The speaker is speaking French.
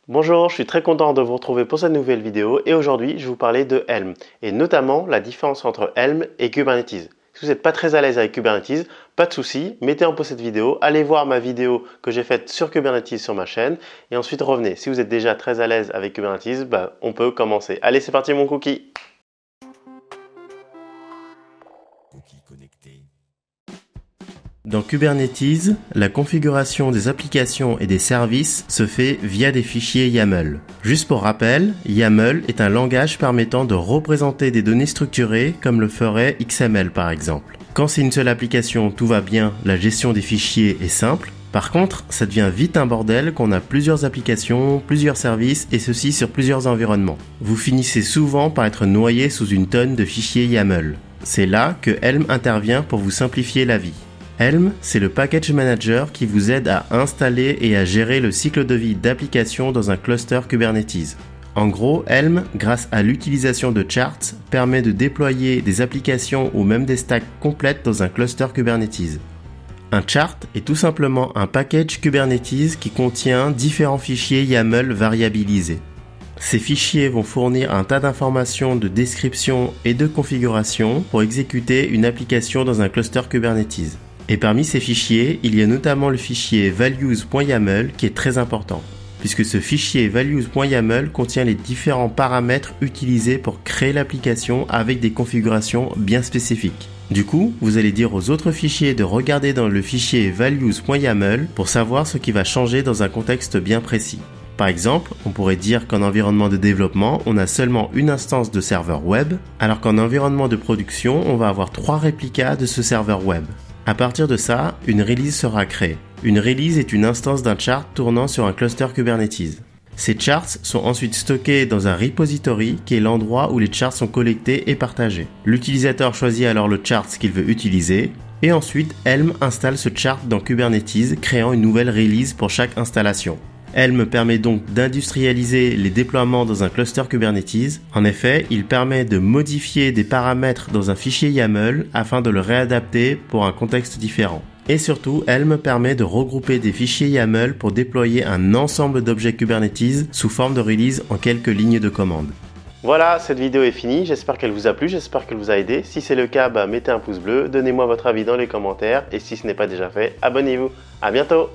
Bonjour, je suis très content de vous retrouver pour cette nouvelle vidéo et aujourd'hui je vais vous parler de Helm et notamment la différence entre Helm et Kubernetes. Si vous n'êtes pas très à l'aise avec Kubernetes, pas de souci, mettez en pause cette vidéo, allez voir ma vidéo que j'ai faite sur Kubernetes sur ma chaîne et ensuite revenez. Si vous êtes déjà très à l'aise avec Kubernetes, on peut commencer. Allez, c'est parti mon cookie. Dans Kubernetes, la configuration des applications et des services se fait via des fichiers YAML. Juste pour rappel, YAML est un langage permettant de représenter des données structurées comme le ferait XML par exemple. Quand c'est une seule application, tout va bien, la gestion des fichiers est simple. Par contre, ça devient vite un bordel qu'on a plusieurs applications, plusieurs services et ceci sur plusieurs environnements. Vous finissez souvent par être noyé sous une tonne de fichiers YAML. C'est là que Helm intervient pour vous simplifier la vie. Helm, c'est le package manager qui vous aide à installer et à gérer le cycle de vie d'applications dans un cluster Kubernetes. En gros, Helm, grâce à l'utilisation de charts, permet de déployer des applications ou même des stacks complètes dans un cluster Kubernetes. Un chart est tout simplement un package Kubernetes qui contient différents fichiers YAML variabilisés. Ces fichiers vont fournir un tas d'informations de description et de configuration pour exécuter une application dans un cluster Kubernetes. Et parmi ces fichiers, il y a notamment le fichier values.yaml qui est très important, puisque ce fichier values.yaml contient les différents paramètres utilisés pour créer l'application avec des configurations bien spécifiques. Du coup, vous allez dire aux autres fichiers de regarder dans le fichier values.yaml pour savoir ce qui va changer dans un contexte bien précis. Par exemple, on pourrait dire qu'en environnement de développement, on a seulement une instance de serveur web, alors qu'en environnement de production, on va avoir 3 réplicas de ce serveur web. À partir de ça, une release sera créée. Une release est une instance d'un chart tournant sur un cluster Kubernetes. Ces charts sont ensuite stockés dans un repository qui est l'endroit où les charts sont collectés et partagés. L'utilisateur choisit alors le chart qu'il veut utiliser et ensuite Helm installe ce chart dans Kubernetes, créant une nouvelle release pour chaque installation. Helm permet donc d'industrialiser les déploiements dans un cluster Kubernetes. En effet, il permet de modifier des paramètres dans un fichier YAML afin de le réadapter pour un contexte différent. Et surtout, Helm permet de regrouper des fichiers YAML pour déployer un ensemble d'objets Kubernetes sous forme de release en quelques lignes de commande. Voilà, cette vidéo est finie, j'espère qu'elle vous a plu, j'espère qu'elle vous a aidé. Si c'est le cas, mettez un pouce bleu, donnez-moi votre avis dans les commentaires et si ce n'est pas déjà fait, abonnez-vous. À bientôt!